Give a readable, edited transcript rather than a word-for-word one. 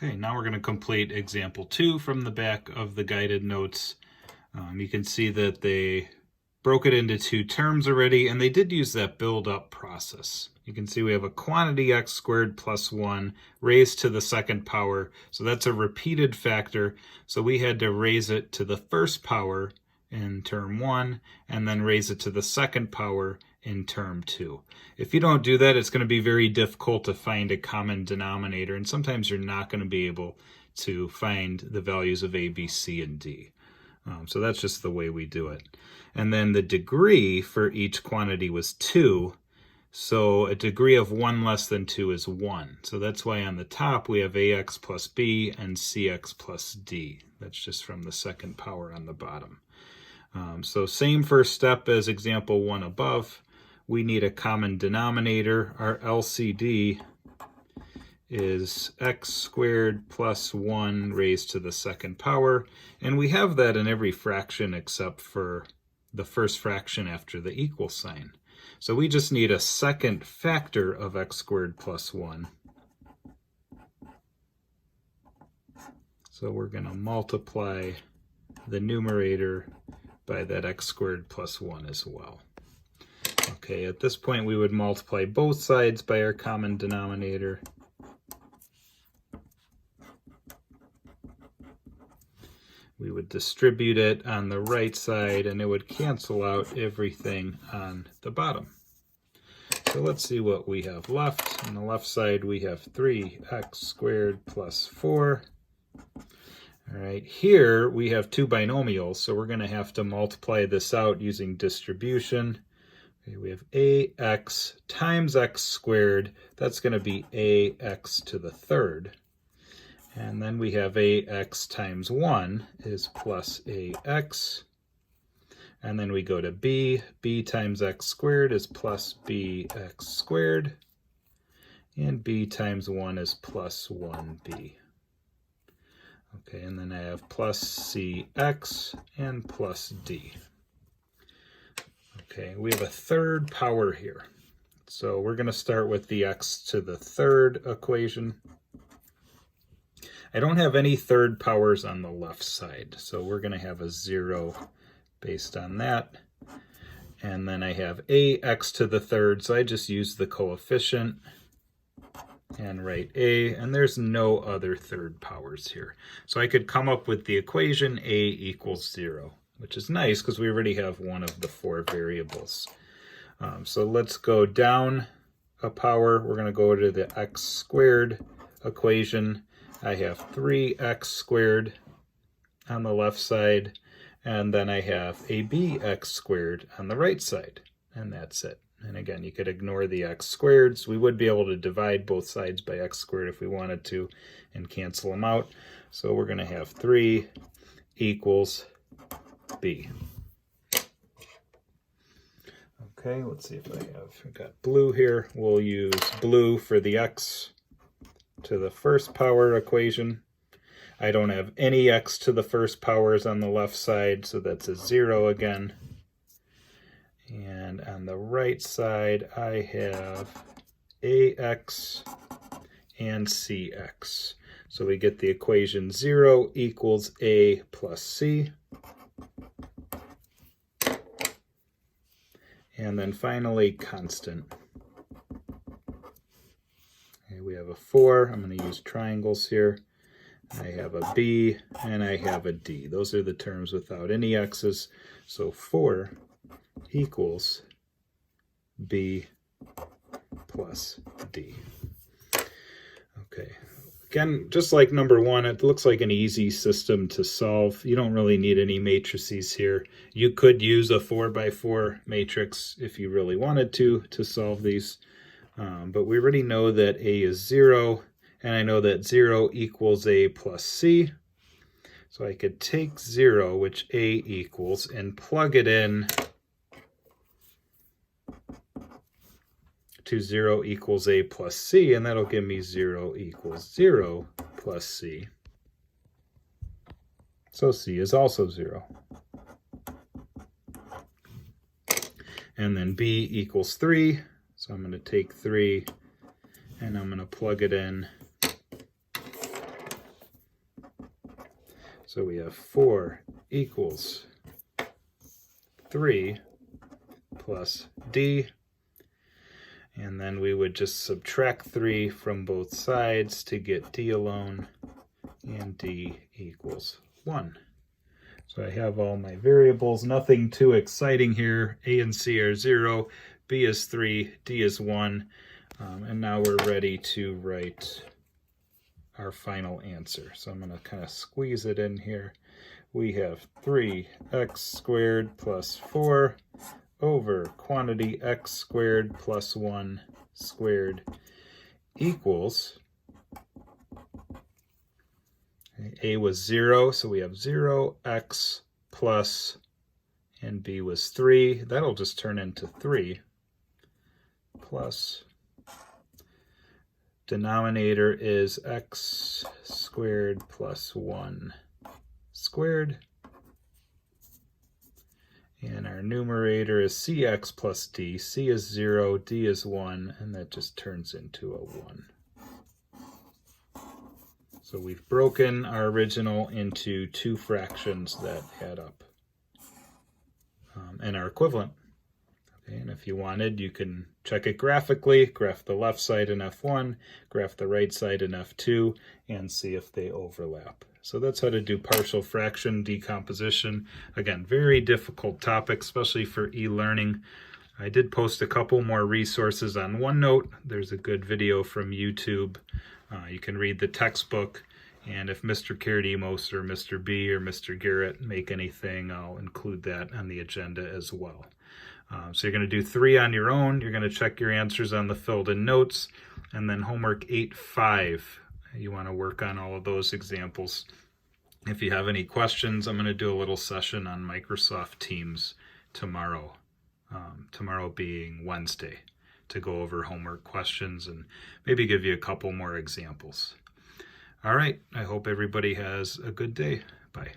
Okay, now we're going to complete example 2 from the back of the guided notes. You can see that they broke it into 2 terms already, and they did use that build-up process. You can see we have a quantity x squared plus 1 raised to the second power, so that's a repeated factor, so we had to raise it to the first power in term 1, and then raise it to the second power in term 2. If you don't do that, it's going to be very difficult to find a common denominator, and sometimes you're not going to be able to find the values of a, b, c, and d. So that's just the way we do it. And then the degree for each quantity was 2, so a degree of 1 less than 2 is 1. So that's why on the top we have ax plus b and cx plus d. That's just from the second power on the bottom. So same first step as example 1 above. We need a common denominator. Our LCD is x squared plus 1 raised to the second power. And we have that in every fraction except for the first fraction after the equal sign. So we just need a second factor of x squared plus 1. So we're going to multiply the numerator by that x squared plus 1 as well. Okay, at this point we would multiply both sides by our common denominator. We would distribute it on the right side, and it would cancel out everything on the bottom. So let's see what we have left. On the left side we have 3x squared plus 4. All right, here we have 2 binomials, so we're going to have to multiply this out using distribution. Okay, we have ax times x squared. That's going to be ax to the third. And then we have ax times 1 is plus ax. And then we go to b. b times x squared is plus bx squared. And b times 1 is plus 1b. Okay, and then I have plus cx and plus d. Okay, we have a third power here. So we're going to start with the x to the third equation. I don't have any third powers on the left side, so we're going to have a 0 based on that. And then I have ax to the third, so I just use the coefficient and write a, and there's no other third powers here. So I could come up with the equation a equals 0, which is nice because we already have one of the 4 variables. So let's go down a power. We're going to go to the x squared equation. I have 3x squared on the left side, and then I have a bx squared on the right side, and that's it. And again, you could ignore the x squared, so we would be able to divide both sides by x squared if we wanted to and cancel them out. So we're going to have 3 equals b. Okay, let's see if I've got blue here. We'll use blue for the x to the first power equation. I don't have any x to the first powers on the left side, so that's a 0 again. And on the right side, I have ax and cx. So we get the equation 0 equals a plus c. And then finally, constant. Okay, we have a 4. I'm going to use triangles here. I have a b and I have a d. Those are the terms without any x's. So 4 equals b plus d. Okay, again, just like number 1, it looks like an easy system to solve. You don't really need any matrices here. You could use a 4x4 matrix if you really wanted to solve these, but we already know that a is 0, and I know that 0 equals a plus c. So I could take 0, which a equals, and plug it in to 0 equals a plus c, and that'll give me 0 equals 0 plus c. So c is also 0. And then b equals 3, so I'm going to take 3 and I'm going to plug it in So we have 4 equals 3 plus d, and then we would just subtract 3 from both sides to get d alone, and d equals 1. So I have all my variables, nothing too exciting here. A and C are 0, B is 3, D is 1, and now we're ready to write our final answer. So I'm going to kind of squeeze it in here. We have 3x squared plus 4 over quantity x squared plus 1 squared equals, A was 0, so we have 0x plus, and B was 3. That'll just turn into 3 plus, denominator is x squared plus 1 squared, and our numerator is cx plus d. C is 0, d is 1, and that just turns into a 1. So we've broken our original into 2 fractions that add up and are equivalent. Okay, and if you wanted, you can check it graphically, graph the left side in F1, graph the right side in F2, and see if they overlap. So that's how to do partial fraction decomposition. Again, very difficult topic, especially for e-learning. I did post a couple more resources on OneNote. There's a good video from YouTube. You can read the textbook, and if Mr. Karadimos or Mr. B or Mr. Garrett make anything, I'll include that on the agenda as well. So you're going to do 3 on your own. You're going to check your answers on the filled-in notes, and then homework 8.5. You want to work on all of those examples. If you have any questions, I'm going to do a little session on Microsoft Teams tomorrow, tomorrow being Wednesday, to go over homework questions and maybe give you a couple more examples. All right, I hope everybody has a good day. Bye.